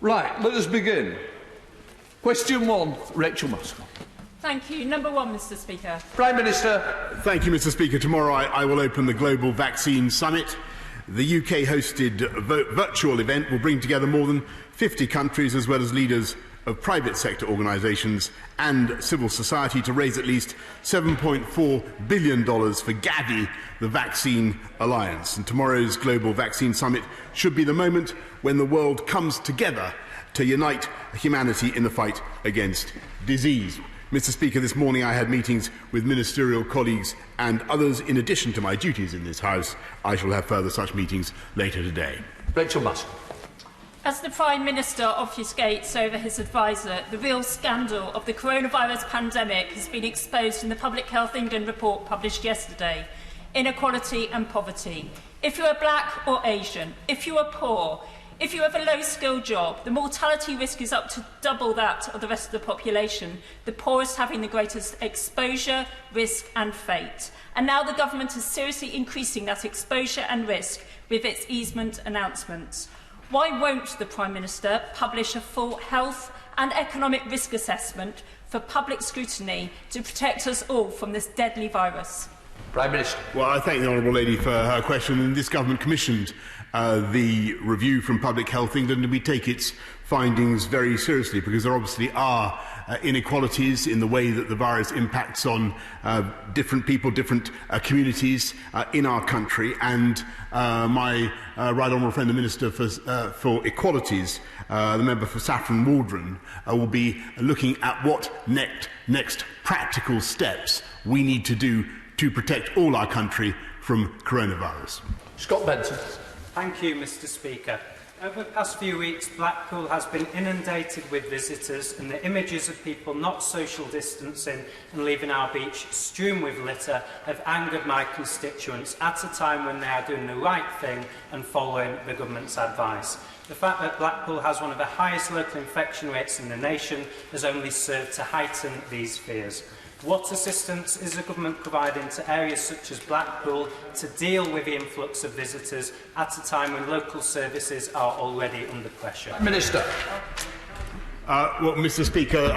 Right, let us begin. Question 1, Rachel Muskell. Thank you. Number 1, Mr Speaker. Prime Minister. Thank you, Mr Speaker. Tomorrow I will open the Global Vaccine Summit. The UK-hosted virtual event will bring together more than 50 countries as well as leaders of private sector organisations and civil society to raise at least $7.4 billion for Gavi, the Vaccine Alliance. And tomorrow's Global Vaccine Summit should be the moment when the world comes together to unite humanity in the fight against disease. Mr Speaker, this morning I had meetings with ministerial colleagues and others. In addition to my duties in this House, I shall have further such meetings later today. Rachel Muskell. As the Prime Minister obfuscates over his adviser, the real scandal of the coronavirus pandemic has been exposed in the Public Health England report published yesterday. Inequality and poverty. If you are black or Asian, if you are poor, if you have a low-skilled job, the mortality risk is up to double that of the rest of the population, the poorest having the greatest exposure, risk and fate. And now the government is seriously increasing that exposure and risk with its easement announcements. Why won't the Prime Minister publish a full health and economic risk assessment for public scrutiny to protect us all from this deadly virus? Prime Minister. Well, I thank the Honourable Lady for her question. And this government commissioned the review from Public Health England, and we take its findings very seriously because there obviously are inequalities in the way that the virus impacts on different people, different communities in our country. And my right honourable friend, the Minister for Equalities, the member for Saffron Waldron, will be looking at what next practical steps we need to do to protect all our country from coronavirus. Scott Benson. Thank you, Mr Speaker. Over the past few weeks, Blackpool has been inundated with visitors, and the images of people not social distancing and leaving our beach strewn with litter have angered my constituents at a time when they are doing the right thing and following the government's advice. The fact that Blackpool has one of the highest local infection rates in the nation has only served to heighten these fears. What assistance is the government providing to areas such as Blackpool to deal with the influx of visitors at a time when local services are already under pressure? Minister. Well, Mr Speaker,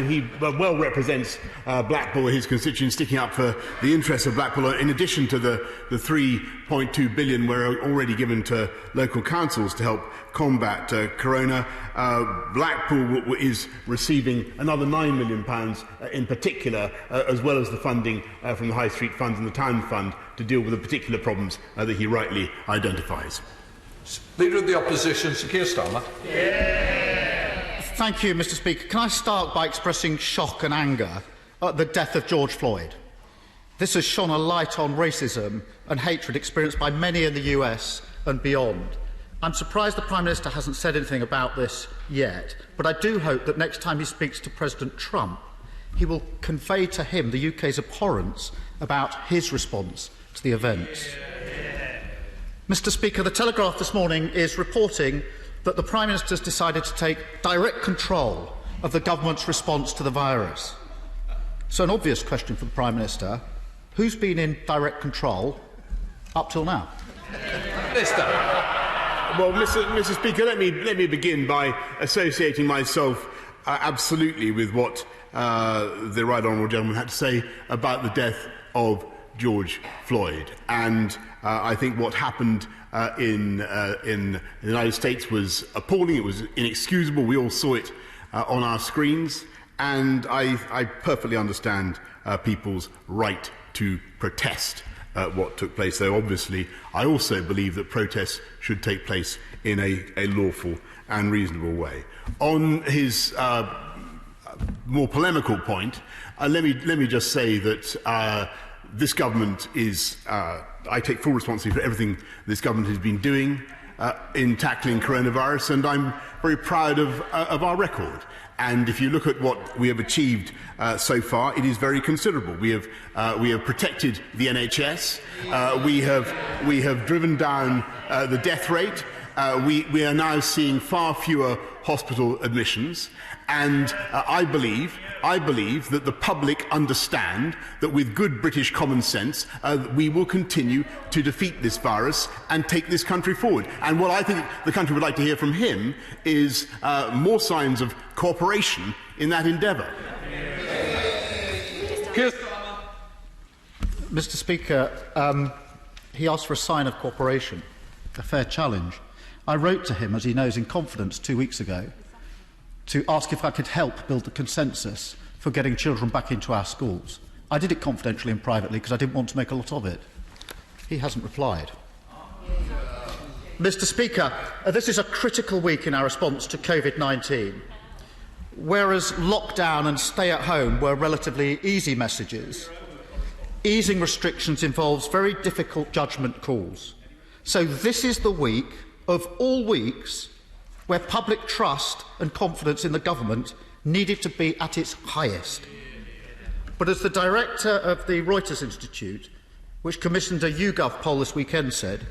he well represents Blackpool, his constituents, sticking up for the interests of Blackpool. In addition to the $3.2 billion we're already given to local councils to help combat corona, Blackpool is receiving another £9 million in particular, as well as the funding from the High Street Fund and the Town Fund to deal with the particular problems that he rightly identifies. Leader of the Opposition, Sir Keir Starmer. Thank you, Mr Speaker. Can I start by expressing shock and anger at the death of George Floyd? This has shone a light on racism and hatred experienced by many in the US and beyond. I'm surprised the Prime Minister hasn't said anything about this yet, but I do hope that next time he speaks to President Trump, he will convey to him the UK's abhorrence about his response to the events. Mr Speaker, the Telegraph this morning is reporting that the Prime Minister has decided to take direct control of the government's response to the virus. So an obvious question for the Prime Minister: who's been in direct control up till now? Minister. Well, Mr Speaker, let me begin by associating myself absolutely with what the right honourable gentleman had to say about the death of George Floyd. And I think what happened in the United States was appalling. It was inexcusable. We all saw it on our screens. And I perfectly understand people's right to protest what took place, though obviously I also believe that protests should take place in a lawful and reasonable way. On his more polemical point, let me just say that this government is, I take full responsibility for everything this government has been doing in tackling coronavirus, and I'm very proud of our record. And if you look at what we have achieved so far, it is very considerable. We have protected the NHS. We have driven down the death rate. We are now seeing far fewer hospital admissions, and I believe that the public understand that with good British common sense we will continue to defeat this virus and take this country forward. And what I think the country would like to hear from him is more signs of cooperation in that endeavour. Mr. Speaker, he asked for a sign of cooperation, a fair challenge. I wrote to him, as he knows, in confidence 2 weeks ago, to ask if I could help build a consensus for getting children back into our schools. I did it confidentially and privately because I didn't want to make a lot of it. He hasn't replied. Mr. Speaker, this is a critical week in our response to COVID-19. Whereas lockdown and stay at home were relatively easy messages, easing restrictions involves very difficult judgment calls. So this is the week of all weeks where public trust and confidence in the government needed to be at its highest. But as the director of the Reuters Institute, which commissioned a YouGov poll this weekend, said,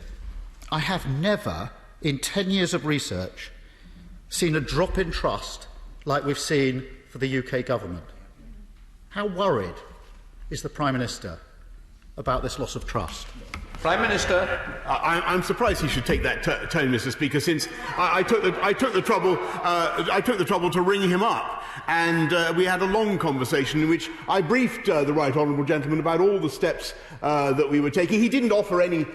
I have never, in 10 years of research, seen a drop in trust like we've seen for the UK government. How worried is the Prime Minister about this loss of trust? Prime Minister. I'm surprised he should take that tone, Mr. Speaker, since I took the trouble to ring him up, and we had a long conversation in which I briefed the right honourable gentleman about all the steps that we were taking. He didn't offer any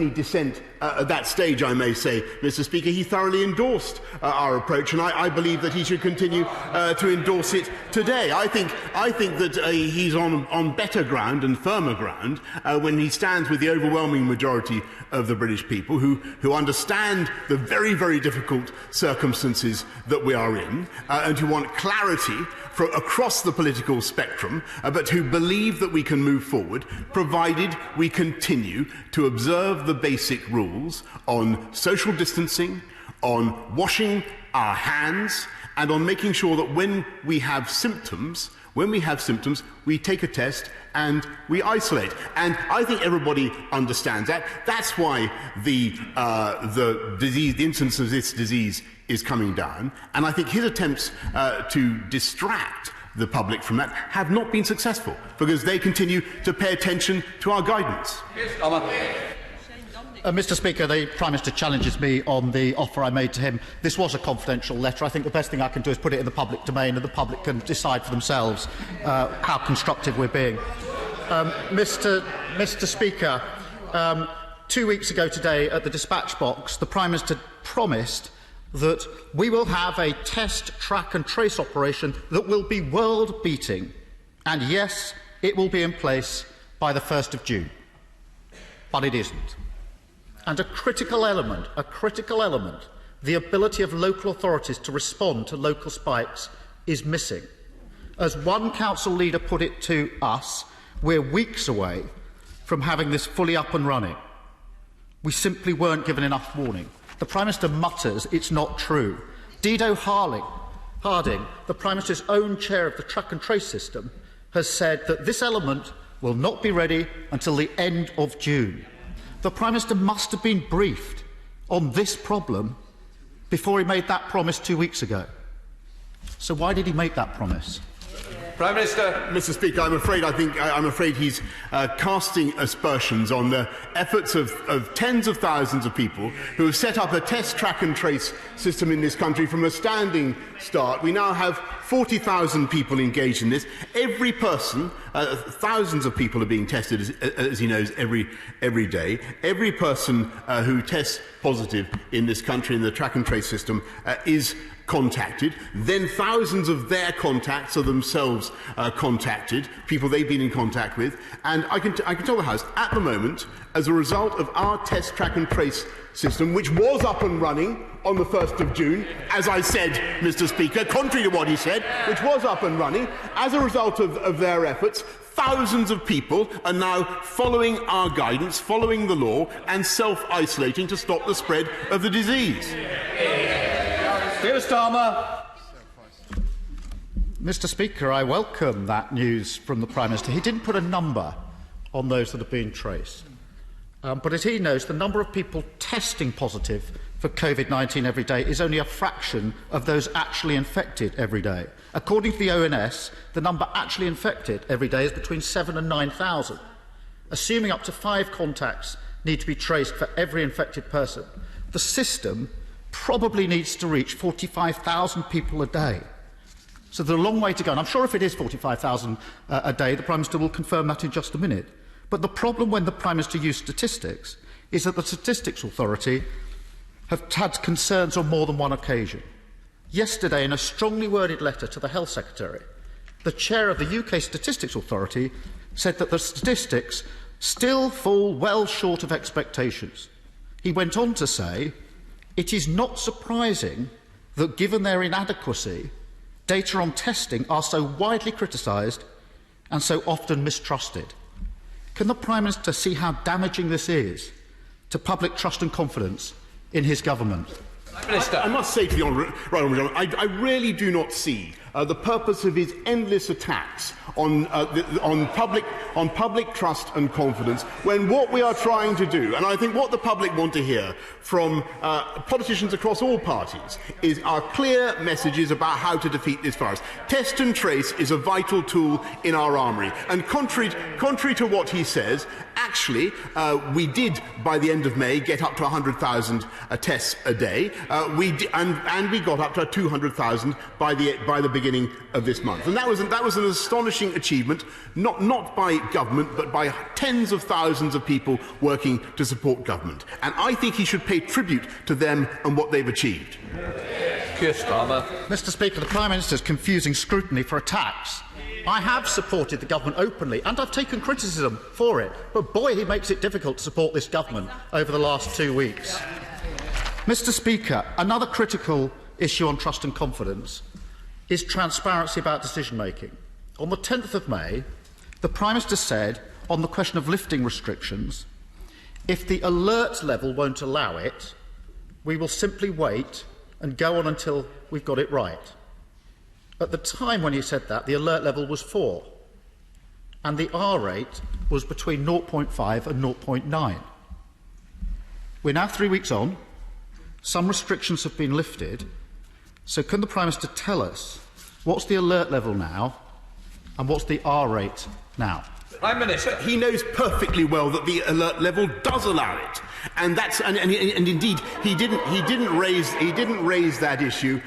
dissent at that stage, I may say, Mr. Speaker. He thoroughly endorsed our approach, and I believe that he should continue to endorse it today. I think that he's on better ground and firmer ground when he stands with the overwhelming majority of the British people who understand the very, very difficult circumstances that we are in and who want clarity across the political spectrum, but who believe that we can move forward, provided we continue to observe the basic rules on social distancing, on washing our hands, and on making sure that when we have symptoms, we take a test and we isolate. And I think everybody understands that. That's why the incidence of this disease is coming down. And I think his attempts to distract the public from that have not been successful, because they continue to pay attention to our guidance. Mr. Speaker, the Prime Minister challenges me on the offer I made to him. This was a confidential letter. I think the best thing I can do is put it in the public domain, and the public can decide for themselves how constructive we're being. Mr. Speaker, 2 weeks ago today at the dispatch box, the Prime Minister promised that we will have a test, track and trace operation that will be world-beating. And yes, it will be in place by the 1st of June. But it isn't. And a critical element, the ability of local authorities to respond to local spikes, is missing. As one council leader put it to us, we're weeks away from having this fully up and running. We simply weren't given enough warning. The Prime Minister mutters it's not true. Dido Harding, the Prime Minister's own chair of the track and trace system, has said that this element will not be ready until the end of June. The Prime Minister must have been briefed on this problem before he made that promise 2 weeks ago. So why did he make that promise? Prime Minister. Mr. Speaker, I'm afraid he's casting aspersions on the efforts of tens of thousands of people who have set up a test, track and trace system in this country from a standing start. We now have 40,000 people engaged in this. Every person, thousands of people are being tested, as he knows, every day. Every person who tests positive in this country in the track and trace system is contacted. Then thousands of their contacts are themselves contacted, people they've been in contact with. And I can tell the House, at the moment, as a result of our test, track and trace system, which was up and running on the 1st of June, as I said, Mr. Speaker, contrary to what he said, which was up and running, as a result of their efforts, thousands of people are now following our guidance, following the law, and self-isolating to stop the spread of the disease. Keir Starmer. Mr. Speaker, I welcome that news from the Prime Minister. He didn't put a number on those that have been traced. But as he knows, the number of people testing positive for COVID-19 every day is only a fraction of those actually infected every day. According to the ONS, the number actually infected every day is between 7,000 and 9,000. Assuming up to 5 contacts need to be traced for every infected person, the system probably needs to reach 45,000 people a day. So there's a long way to go. And I'm sure if it is 45,000 a day, the Prime Minister will confirm that in just a minute. But the problem when the Prime Minister used statistics is that the Statistics Authority have had concerns on more than one occasion. Yesterday, in a strongly worded letter to the Health Secretary, the chair of the UK Statistics Authority said that the statistics still fall well short of expectations. He went on to say, "It is not surprising that, given their inadequacy, data on testing are so widely criticised and so often mistrusted." Can the Prime Minister see how damaging this is to public trust and confidence in his government? I must say to the Right Honourable Gentleman, I really do not see the purpose of his endless attacks on public trust and confidence, when what we are trying to do, and I think what the public want to hear from politicians across all parties, are clear messages about how to defeat this virus. Test and trace is a vital tool in our armoury, and contrary to what he says, actually, we did, by the end of May, get up to 100,000 tests a day, and we got up to 200,000 by the beginning of this month. And that was an astonishing achievement, not by government, but by tens of thousands of people working to support government. And I think he should pay tribute to them and what they've achieved. Keir Starmer. Mr. Speaker, the Prime Minister is confusing scrutiny for attacks. I have supported the government openly, and I've taken criticism for it. But boy, he makes it difficult to support this government over the last 2 weeks. Mr. Speaker, another critical issue on trust and confidence is transparency about decision-making. On the 10th of May, the Prime Minister said, on the question of lifting restrictions, if the alert level won't allow it, we will simply wait and go on until we've got it right. At the time when he said that, the alert level was 4, and the R rate was between 0.5 and 0.9. We're now 3 weeks on. Some restrictions have been lifted. So can the Prime Minister tell us what's the alert level now and what's the R rate now? Prime Minister. He knows perfectly well that the alert level does allow it, and indeed he didn't raise that issue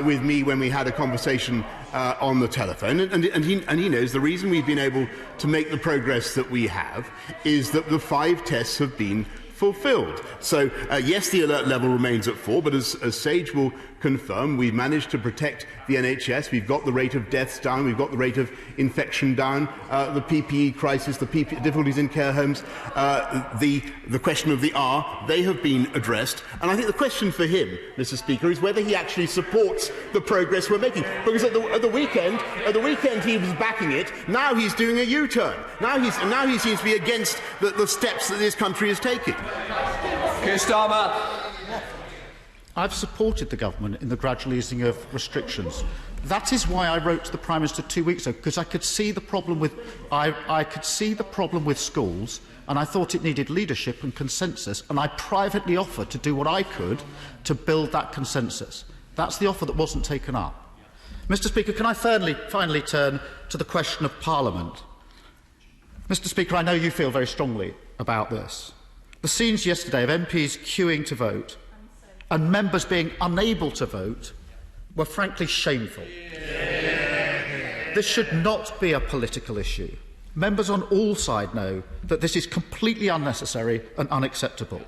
with me when we had a conversation on the telephone, and he knows the reason we've been able to make the progress that we have is that the 5 tests have been fulfilled. So, yes, the alert level remains at 4, but as Sage will confirm, we've managed to protect the NHS. We've got the rate of deaths down. We've got the rate of infection down. The PPE crisis, the difficulties in care homes, the question of the R, they have been addressed. And I think the question for him, Mr. Speaker, is whether he actually supports the progress we're making. Because at the weekend he was backing it. Now he's doing a U-turn. Now he seems to be against the steps that this country is taking. Keir Starmer. I've supported the government in the gradual easing of restrictions. That is why I wrote to the Prime Minister 2 weeks ago, because I could see the problem with schools, and I thought it needed leadership and consensus, and I privately offered to do what I could to build that consensus. That's the offer that wasn't taken up. Mr. Speaker, can I finally turn to the question of Parliament? Mr. Speaker, I know you feel very strongly about this. The scenes yesterday of MPs queuing to vote and members being unable to vote were frankly shameful. This should not be a political issue. Members on all sides know that this is completely unnecessary and unacceptable.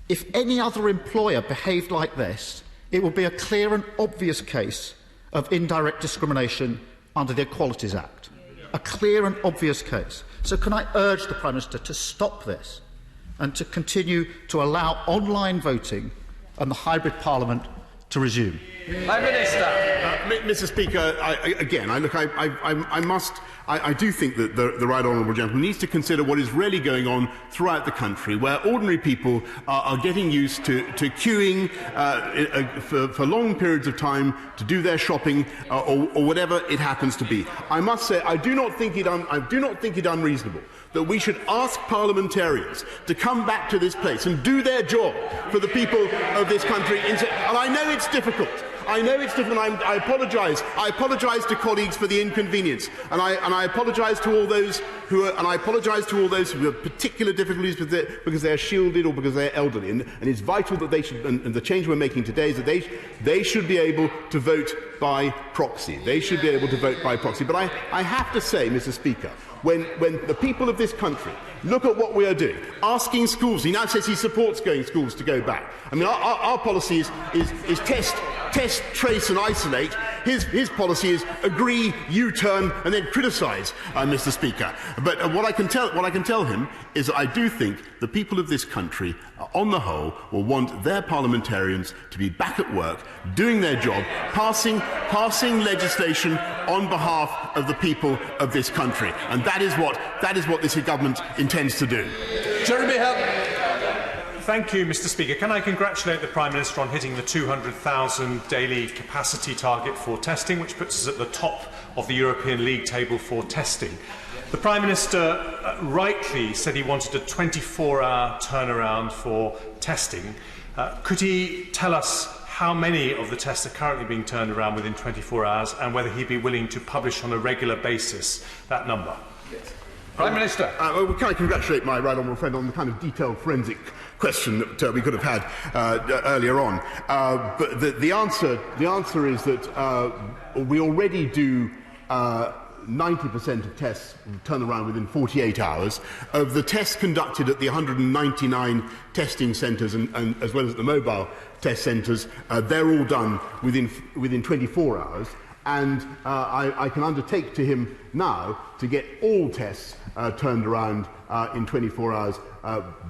If any other employer behaved like this, it would be a clear and obvious case of indirect discrimination under the Equalities Act. A clear and obvious case. So can I urge the Prime Minister to stop this and to continue to allow online voting and the hybrid parliament to resume? Prime Minister. Mr. Speaker, I do think that the right honourable gentleman needs to consider what is really going on throughout the country, where ordinary people are getting used to queuing for long periods of time to do their shopping or whatever it happens to be. I must say, I do not think it unreasonable that we should ask parliamentarians to come back to this place and do their job for the people of this country. And I know it's difficult. I apologise. I apologise to colleagues for the inconvenience, and I apologise to all those who have particular difficulties because they are shielded or because they are elderly. And it's vital that they should. And the change we're making today is that they should be able to vote by proxy. They should be able to vote by proxy. But I have to say, Mr. Speaker, when the people of this country look at what we are doing, asking schools, he now says he supports schools to go back. I mean, our policy is test, trace and isolate. His policy is agree, U-turn and then criticise, Mr. Speaker. But what I can tell him is that I do think the people of this country, on the whole, will want their parliamentarians to be back at work, doing their job, passing legislation on behalf of the people of this country. And that is what this government intends to do. Jeremy Hunt. Thank you, Mr. Speaker. Can I congratulate the Prime Minister on hitting the 200,000 daily capacity target for testing, which puts us at the top of the European League table for testing. The Prime Minister rightly said he wanted a 24-hour turnaround for testing. Could he tell us how many of the tests are currently being turned around within 24 hours and whether he'd be willing to publish on a regular basis that number? Yes. Prime Minister. Can I congratulate my right honourable friend on the kind of detailed forensic question that we could have had earlier on. But the answer is that we already do 90% of tests turn around within 48 hours. Of the tests conducted at the 199 testing centres and as well as the mobile test centres, they're all done within 24 hours. And I can undertake to him now to get all tests turned around in 24 hours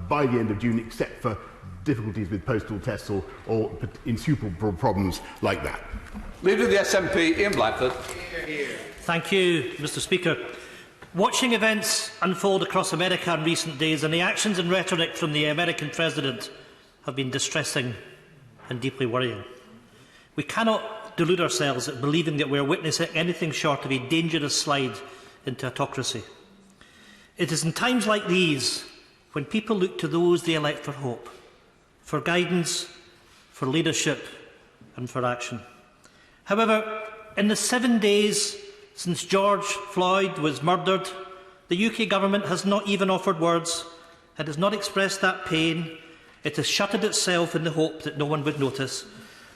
by the end of June, except for difficulties with postal tests or insuperable problems like that. Leader of the SNP, Ian Blackford. Thank you, Mr. Speaker. Watching events unfold across America in recent days and the actions and rhetoric from the American President have been distressing and deeply worrying. We cannot delude ourselves at believing that we are witnessing anything short of a dangerous slide into autocracy. It is in times like these when people look to those they elect for hope, for guidance, for leadership and for action. However, in the 7 days since George Floyd was murdered, the UK Government has not even offered words. It has not expressed that pain. It has shuttered itself in the hope that no one would notice.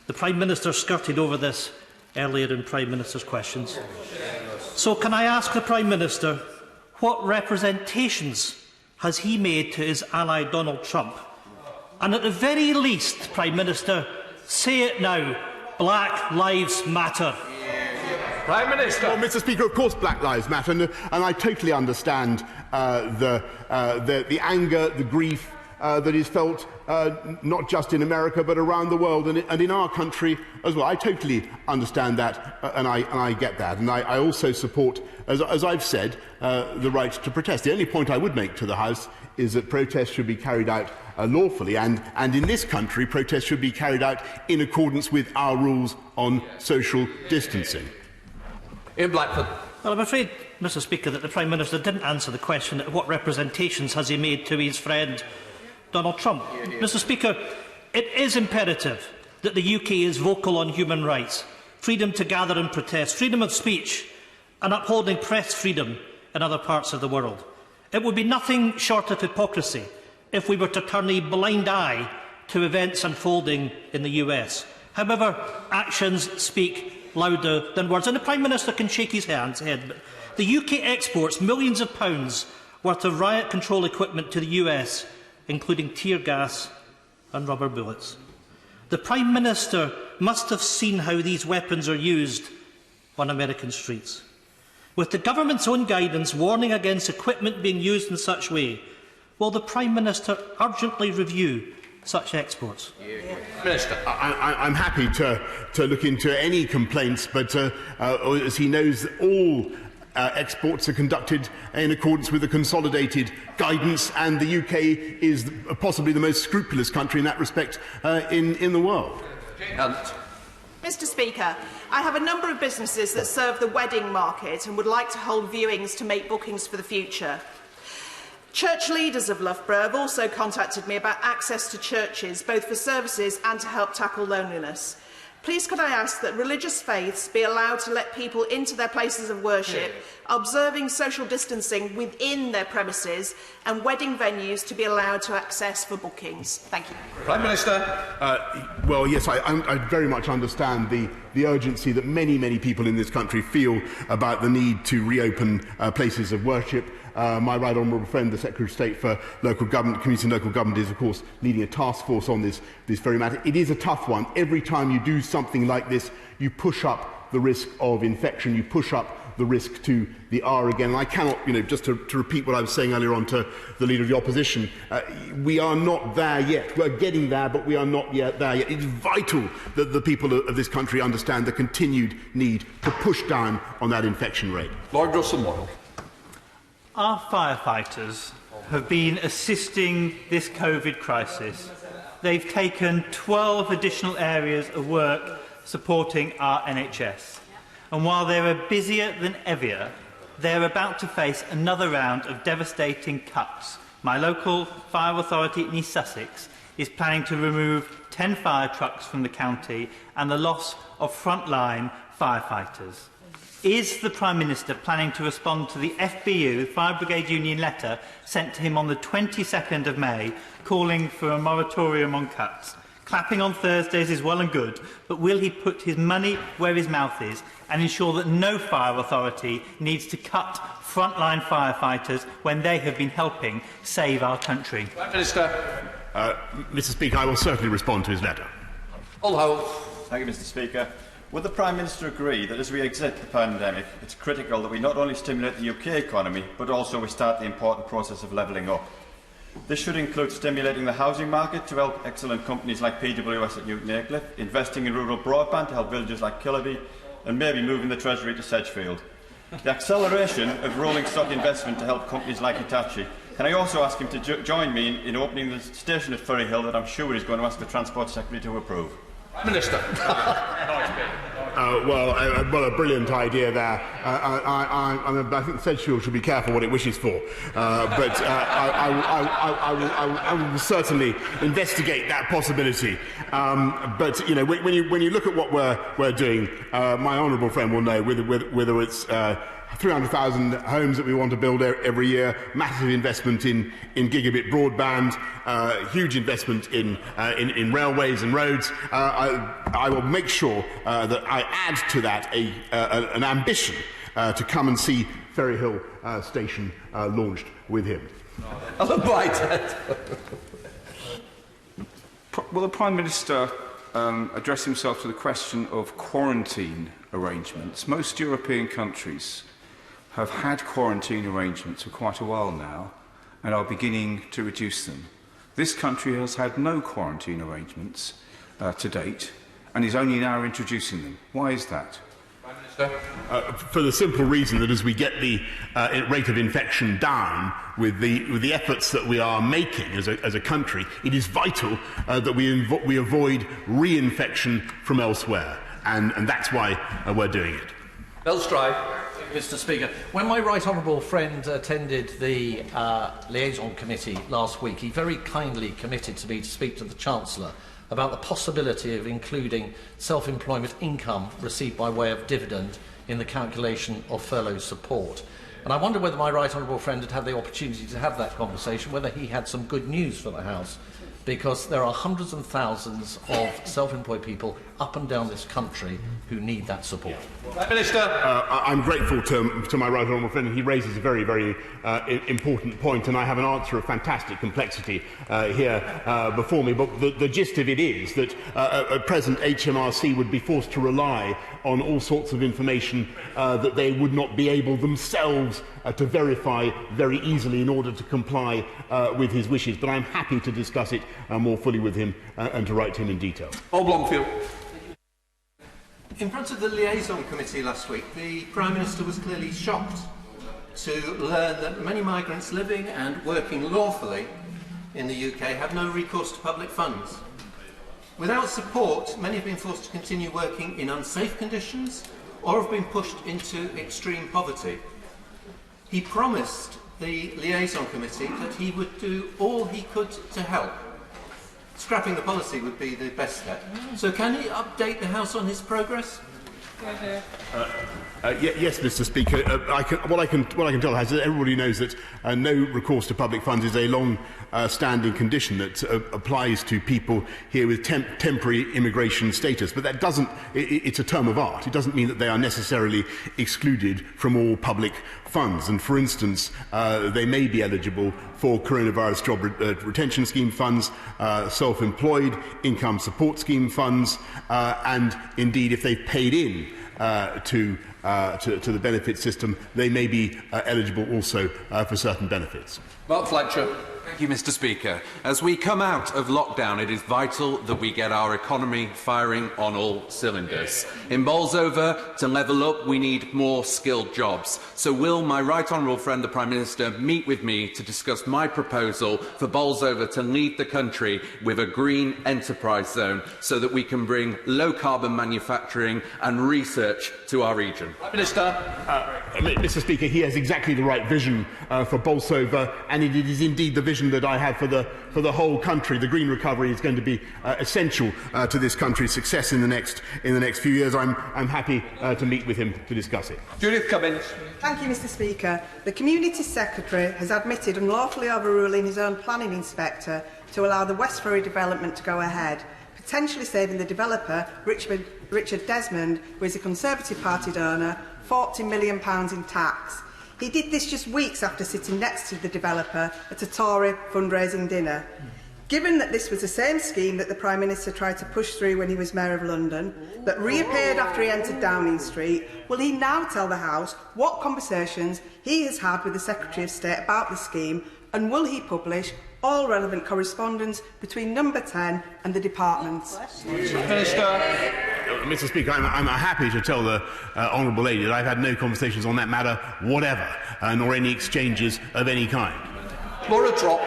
The Prime Minister skirted over this earlier in Prime Minister's questions. So can I ask the Prime Minister, what representations has he made to his ally Donald Trump? And at the very least, Prime Minister, say it now, Black Lives Matter. Prime Minister. Well, Mr. Speaker, of course Black Lives Matter, and I totally understand the anger, the grief that is felt not just in America but around the world and in our country as well. I totally understand that and I get that. And I also support, as I've said, the right to protest. The only point I would make to the House is that protests should be carried out lawfully, and in this country protests should be carried out in accordance with our rules on social distancing. Ian Blackford. Well, I'm afraid, Mr. Speaker, that the Prime Minister didn't answer the question what representations has he made to his friend Donald Trump. Mr. Speaker, it is imperative that the UK is vocal on human rights, freedom to gather and protest, freedom of speech and upholding press freedom in other parts of the world. It would be nothing short of hypocrisy if we were to turn a blind eye to events unfolding in the US. However, actions speak louder than words, and the Prime Minister can shake his head. But the UK exports millions of pounds worth of riot control equipment to the US, including tear gas and rubber bullets. The Prime Minister must have seen how these weapons are used on American streets. With the government's own guidance warning against equipment being used in such way, will the Prime Minister urgently review such exports? Minister. I'm happy to look into any complaints, but as he knows, all exports are conducted in accordance with the consolidated guidance, and the UK is possibly the most scrupulous country in that respect in the world. Mr. Speaker, I have a number of businesses that serve the wedding market and would like to hold viewings to make bookings for the future. Church leaders of Loughborough have also contacted me about access to churches, both for services and to help tackle loneliness. Please could I ask that religious faiths be allowed to let people into their places of worship, observing social distancing within their premises, and wedding venues to be allowed to access for bookings? Thank you. Prime Minister. Well, yes, I very much understand the urgency that many people in this country feel about the need to reopen places of worship. My right honourable friend, the Secretary of State for Local Government, Community and Local Government, is of course leading a task force on this very matter. It is a tough one. Every time you do something like this, you push up the risk of infection, you push up the risk to the R again. And I cannot, just to repeat what I was saying earlier on to the Leader of the Opposition, we are not there yet. We're getting there, but we are not yet there yet. It is vital that the people of this country understand the continued need to push down on that infection rate. Lord Russell-Moyle. Our firefighters have been assisting this COVID crisis. They've taken 12 additional areas of work supporting our NHS. And while they are busier than ever, they're about to face another round of devastating cuts. My local fire authority in East Sussex is planning to remove 10 fire trucks from the county and the loss of frontline firefighters. Is the Prime Minister planning to respond to the FBU, Fire Brigade Union letter, sent to him on the 22nd of May, calling for a moratorium on cuts? Clapping on Thursdays is well and good, but will he put his money where his mouth is and ensure that no fire authority needs to cut frontline firefighters when they have been helping save our country? Prime Minister. Mr. Speaker, I will certainly respond to his letter. Thank you, Mr. Speaker. Would the Prime Minister agree that as we exit the pandemic, it's critical that we not only stimulate the UK economy, but also we start the important process of levelling up? This should include stimulating the housing market to help excellent companies like PWS at Newton Aycliffe, investing in rural broadband to help villages like Killerby, and maybe moving the Treasury to Sedgefield. The acceleration of rolling stock investment to help companies like Hitachi. Can I also ask him to join me in opening the station at Ferryhill that I'm sure he's going to ask the Transport Secretary to approve? Minister. Well, a brilliant idea there. I think Sedgefield should be careful what it wishes for. But I will certainly investigate that possibility. But when you look at what we're doing, my honourable friend will know whether it's 300,000 homes that we want to build every year, massive investment in gigabit broadband, huge investment in railways and roads. I will make sure that I add to that an ambition to come and see Ferryhill Station launched with him. Will the Prime Minister address himself to the question of quarantine arrangements? Most European countries have had quarantine arrangements for quite a while now and are beginning to reduce them. This country has had no quarantine arrangements to date and is only now introducing them. Why is that? For the simple reason that as we get the rate of infection down with the efforts that we are making as a country, it is vital that we avoid reinfection from elsewhere, and that's why we're doing it. Bill Stride. Mr. Speaker, when my right honourable friend attended the liaison committee last week, he very kindly committed to me to speak to the Chancellor about the possibility of including self-employment income received by way of dividend in the calculation of furlough support. And I wonder whether my right honourable friend had had the opportunity to have that conversation, whether he had some good news for the House, because there are hundreds and thousands of self-employed people up and down this country who need that support. Minister. I'm grateful to my right honourable friend. He raises a very, very important point, and I have an answer of fantastic complexity here before me. But the gist of it is that at present HMRC would be forced to rely on all sorts of information that they would not be able themselves to verify very easily in order to comply with his wishes. But I'm happy to discuss it more fully with him and to write to him in detail. Blomfield. In front of the Liaison Committee last week, the Prime Minister was clearly shocked to learn that many migrants living and working lawfully in the UK have no recourse to public funds. Without support, many have been forced to continue working in unsafe conditions or have been pushed into extreme poverty. He promised the Liaison Committee that he would do all he could to help. Scrapping the policy would be the best step. So can he update the House on his progress? Yes, Mr. Speaker. What I can tell is that everybody knows that no recourse to public funds is a long-standing condition that applies to people here with temporary immigration status. But that doesn't. It's a term of art. It doesn't mean that they are necessarily excluded from all public funds. And for instance, they may be eligible for coronavirus job retention scheme funds, self-employed income support scheme funds, and indeed, if they've paid in to the benefit system, they may be eligible also for certain benefits. Mark Fletcher. Thank you, Mr. Speaker. As we come out of lockdown, it is vital that we get our economy firing on all cylinders. In Bolsover, to level up, we need more skilled jobs. So will my right honourable friend, the Prime Minister, meet with me to discuss my proposal for Bolsover to lead the country with a green enterprise zone so that we can bring low-carbon manufacturing and research to our region? Prime Minister. Mr. Speaker, he has exactly the right vision for Bolsover, and it is indeed the vision that I have for the whole country. The green recovery is going to be essential to this country's success in the next few years. I'm happy to meet with him to discuss it. Judith Cummins. Thank you, Mr. Speaker. The Community Secretary has admitted unlawfully overruling his own planning inspector to allow the West Ferry development to go ahead, potentially saving the developer, Richard Desmond, who is a Conservative Party donor, £40 million in tax. He did this just weeks after sitting next to the developer at a Tory fundraising dinner. Given that this was the same scheme that the Prime Minister tried to push through when he was Mayor of London, that reappeared after he entered Downing Street, will he now tell the House what conversations he has had with the Secretary of State about the scheme, and will he publish all relevant correspondence between Number 10 and the departments? Minister. Mr. Speaker, I'm happy to tell the honourable lady that I've had no conversations on that matter whatever, nor any exchanges of any kind. Laura Trott.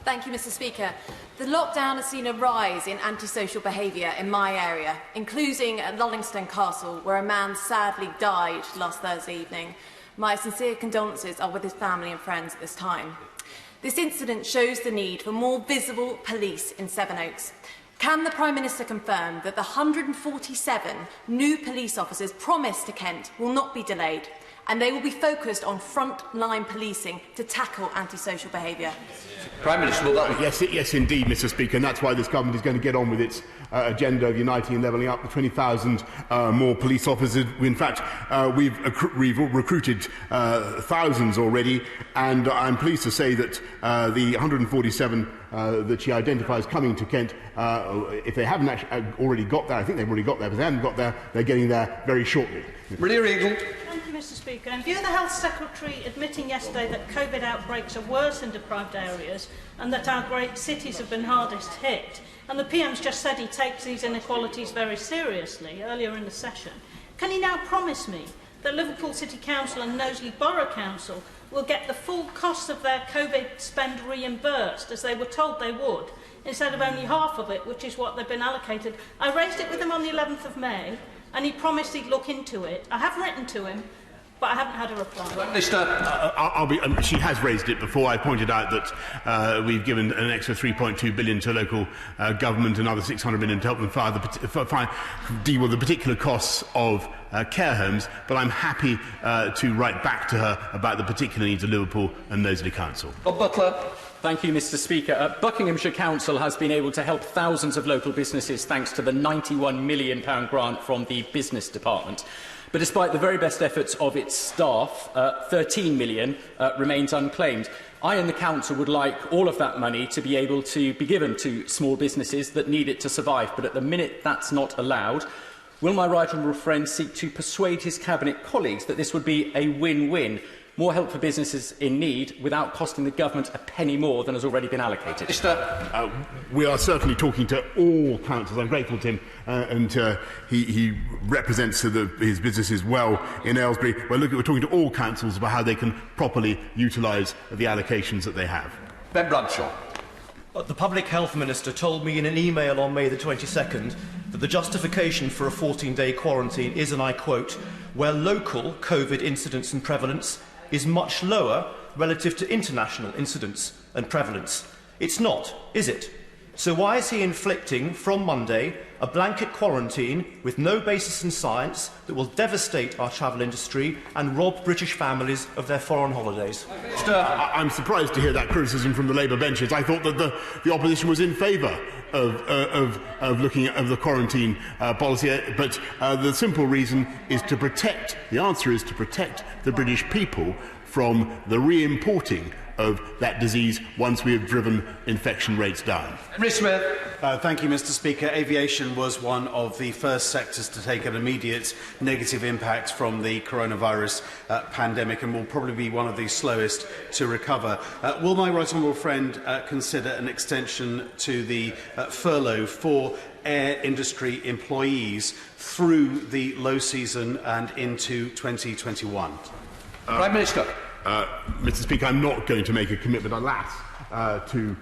Thank you, Mr. Speaker. The lockdown has seen a rise in antisocial behaviour in my area, including at Lullingstone Castle, where a man sadly died last Thursday evening. My sincere condolences are with his family and friends at this time. This incident shows the need for more visible police in Sevenoaks. Can the Prime Minister confirm that the 147 new police officers promised to Kent will not be delayed and they will be focused on front-line policing to tackle antisocial behaviour? Prime Minister, will that be... Yes, indeed, Mr. Speaker, and that's why this government is going to get on with its agenda of uniting and levelling up, the 20,000 more police officers. In fact, we've recruited thousands already, and I'm pleased to say that the 147 that she identifies coming to Kent, if they haven't actually already got there, I think they've already got there, but if they haven't got there, they're getting there very shortly. Maria Regal. Thank you, Mr. Speaker. In view of the Health Secretary admitting yesterday that COVID outbreaks are worse in deprived areas and that our great cities have been hardest hit, and the PM's just said he takes these inequalities very seriously earlier in the session, can he now promise me that Liverpool City Council and Knowsley Borough Council will get the full cost of their COVID spend reimbursed, as they were told they would, instead of only half of it, which is what they've been allocated? I raised it with him on the 11th of May, and he promised he'd look into it. I have written to him, but I haven't had a reply. Minister. She has raised it before. I pointed out that we've given an extra £3.2 billion to local government, another £600 million to help them deal with the particular costs of care homes, but I'm happy to write back to her about the particular needs of Liverpool and Knowsley Council. Bob Butler. Thank you, Mr. Speaker. Buckinghamshire Council has been able to help thousands of local businesses thanks to the £91 million grant from the Business Department. But despite the very best efforts of its staff, £13 million remains unclaimed. I and the Council would like all of that money to be able to be given to small businesses that need it to survive, but at the minute that's not allowed. Will my right honourable friend seek to persuade his Cabinet colleagues that this would be a win-win? more help for businesses in need without costing the government a penny more than has already been allocated? We are certainly talking to all councils. I'm grateful to him, and he represents his businesses well in Aylesbury. We're talking to all councils about how they can properly utilise the allocations that they have. Ben Bradshaw. The Public Health Minister told me in an email on May the 22nd that the justification for a 14-day quarantine is, and I quote, where local COVID incidence and prevalence is much lower relative to international incidence and prevalence. It's not, is it? So why is he inflicting, from Monday, a blanket quarantine with no basis in science that will devastate our travel industry and rob British families of their foreign holidays? I'm surprised to hear that criticism from the Labour benches. I thought that the opposition was in favour of looking at the quarantine policy, but the simple reason is to protect, the answer is to protect the British people from the re-importing of that disease once we have driven infection rates down. Thank you, Mr. Speaker. Aviation was one of the first sectors to take an immediate negative impact from the coronavirus pandemic and will probably be one of the slowest to recover. Will my right honourable friend consider an extension to the furlough for air industry employees through the low season and into 2021? Prime Minister. Mr. Speaker, I'm not going to make a commitment, alas, to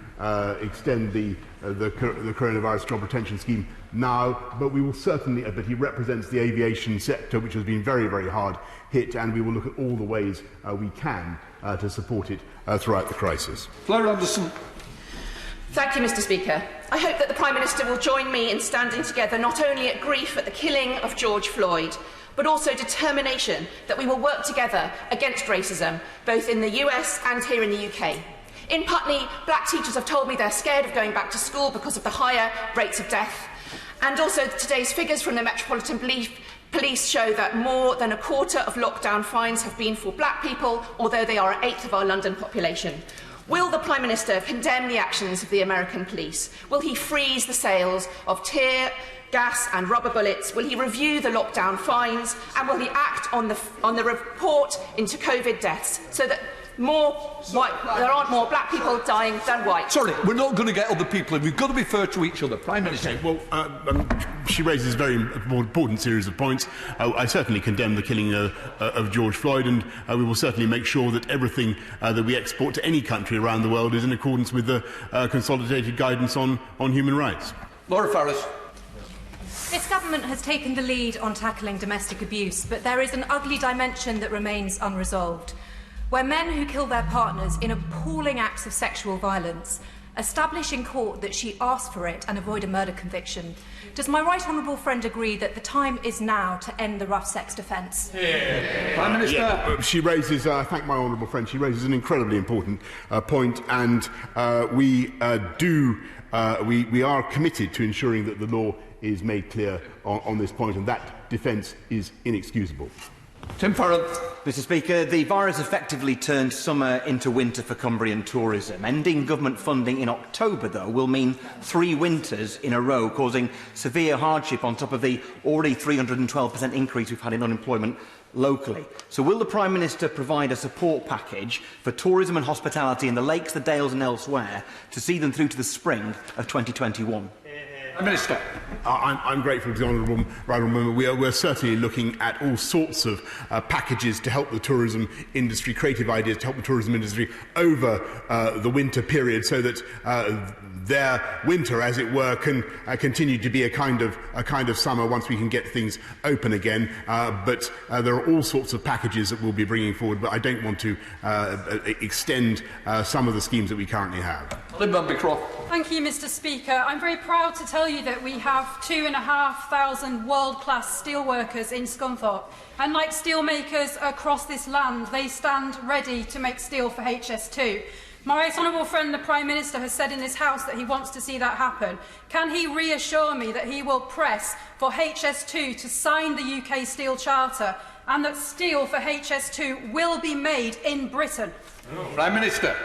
extend the coronavirus job retention scheme now, but we will certainly, but he represents the aviation sector, which has been very, very hard hit, and we will look at all the ways we can to support it throughout the crisis. Flora Anderson. Thank you, Mr. Speaker. I hope that the Prime Minister will join me in standing together not only at grief at the killing of George Floyd, but also determination that we will work together against racism, both in the US and here in the UK. In Putney, black teachers have told me they're scared of going back to school because of the higher rates of death. And also today's figures from the Metropolitan Police show that more than a quarter of lockdown fines have been for black people, although they are an eighth of our London population. Will the Prime Minister condemn the actions of the American police? Will he freeze the sales of tear gas and rubber bullets? Will he review the lockdown fines? And will he act on the report into COVID deaths so that there aren't more black people dying than white? Sorry, we're not going to get other people in. We've got to be fair to each other. Prime Minister. Okay, well, she raises a very important series of points. I certainly condemn the killing of George Floyd, and we will certainly make sure that everything that we export to any country around the world is in accordance with the consolidated guidance on human rights. Laura Farris. This government has taken the lead on tackling domestic abuse, but there is an ugly dimension that remains unresolved, where men who kill their partners in appalling acts of sexual violence establish in court that she asked for it and avoid a murder conviction. Does my right honourable friend agree that the time is now to end the rough sex defence? Prime Minister. She raises, I thank my honourable friend, she raises an incredibly important point, and we are committed to ensuring that the law is made clear on this point, and that defence is inexcusable. Tim Farron. Mr. Speaker, the virus effectively turned summer into winter for Cumbrian tourism. Ending government funding in October, though, will mean 3 winters in a row, causing severe hardship on top of the already 312% increase we've had in unemployment locally. So will the Prime Minister provide a support package for tourism and hospitality in the lakes, the dales and elsewhere to see them through to the spring of 2021? Minister. I'm grateful to the honourable member. We're certainly looking at all sorts of packages to help the tourism industry, creative ideas to help the tourism industry over the winter period, so that their winter, as it were, can continue to be a kind of summer once we can get things open again. But there are all sorts of packages that we'll be bringing forward, but I don't want to extend some of the schemes that we currently have. Thank you, Mr. Speaker. I'm very proud to tell you that we have 2,500 world-class steelworkers in Scunthorpe. And like steelmakers across this land, they stand ready to make steel for HS2. My right honourable friend, the Prime Minister, has said in this House that he wants to see that happen. Can he reassure me that he will press for HS2 to sign the UK Steel Charter and that steel for HS2 will be made in Britain? Prime Minister.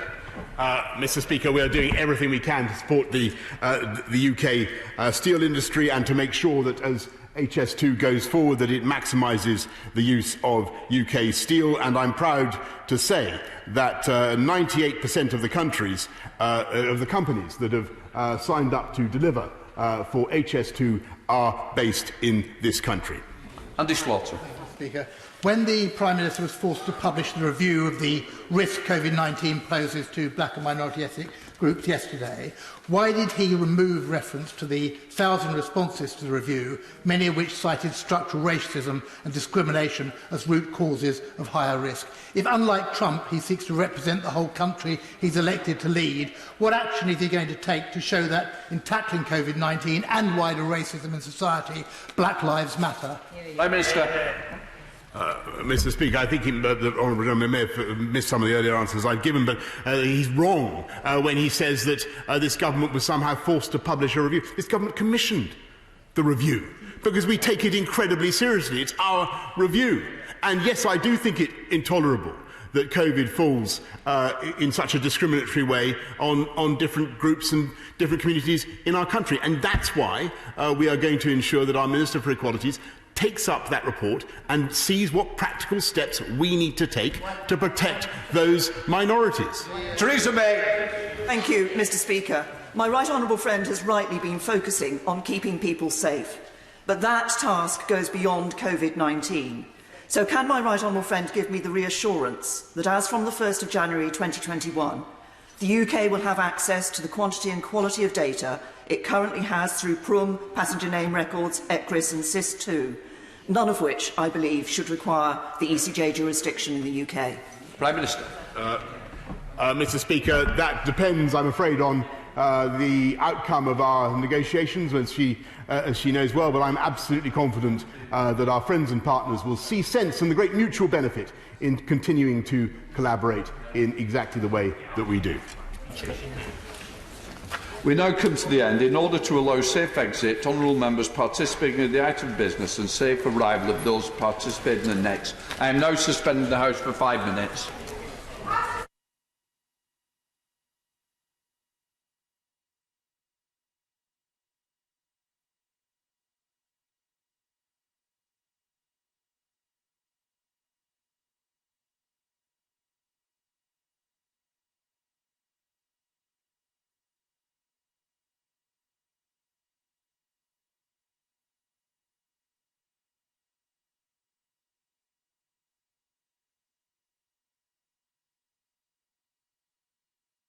Mr. Speaker, we are doing everything we can to support the UK steel industry and to make sure that as HS2 goes forward that it maximises the use of UK steel, and I'm proud to say that 98% of the countries of the companies that have signed up to deliver for HS2 are based in this country. Andy Slaughter. Speaker, when the Prime Minister was forced to publish the review of the risk COVID-19 poses to black and minority ethnic groups yesterday, why did he remove reference to the 1,000 responses to the review, many of which cited structural racism and discrimination as root causes of higher risk? If, unlike Trump, he seeks to represent the whole country he's elected to lead, what action is he going to take to show that in tackling COVID-19 and wider racism in society, Black Lives Matter? Prime Minister. Mr. Speaker, I think the honourable gentleman may have missed some of the earlier answers I've given, but he's wrong when he says that this government was somehow forced to publish a review. This government commissioned the review because we take it incredibly seriously. It's our review. And yes, I do think it intolerable that COVID falls in such a discriminatory way on different groups and different communities in our country. And that's why we are going to ensure that our Minister for Equalities takes up that report and sees what practical steps we need to take to protect those minorities. Theresa May. Thank you, Mr. Speaker. My right honourable friend has rightly been focusing on keeping people safe, but that task goes beyond COVID-19. So can my right honourable friend give me the reassurance that as from the 1st of January 2021, the UK will have access to the quantity and quality of data it currently has through PRUM, passenger name records, ECRIS and SIS2, none of which, I believe, should require the ECJ jurisdiction in the UK? Prime Minister. Mr. Speaker, that depends, I'm afraid, on the outcome of our negotiations, as she knows well, but I'm absolutely confident that our friends and partners will see sense and the great mutual benefit in continuing to collaborate in exactly the way that we do. We now come to the end. In order to allow safe exit, honourable members participating in the item of business and safe arrival of those participating in the next, I am now suspending the House for 5 minutes.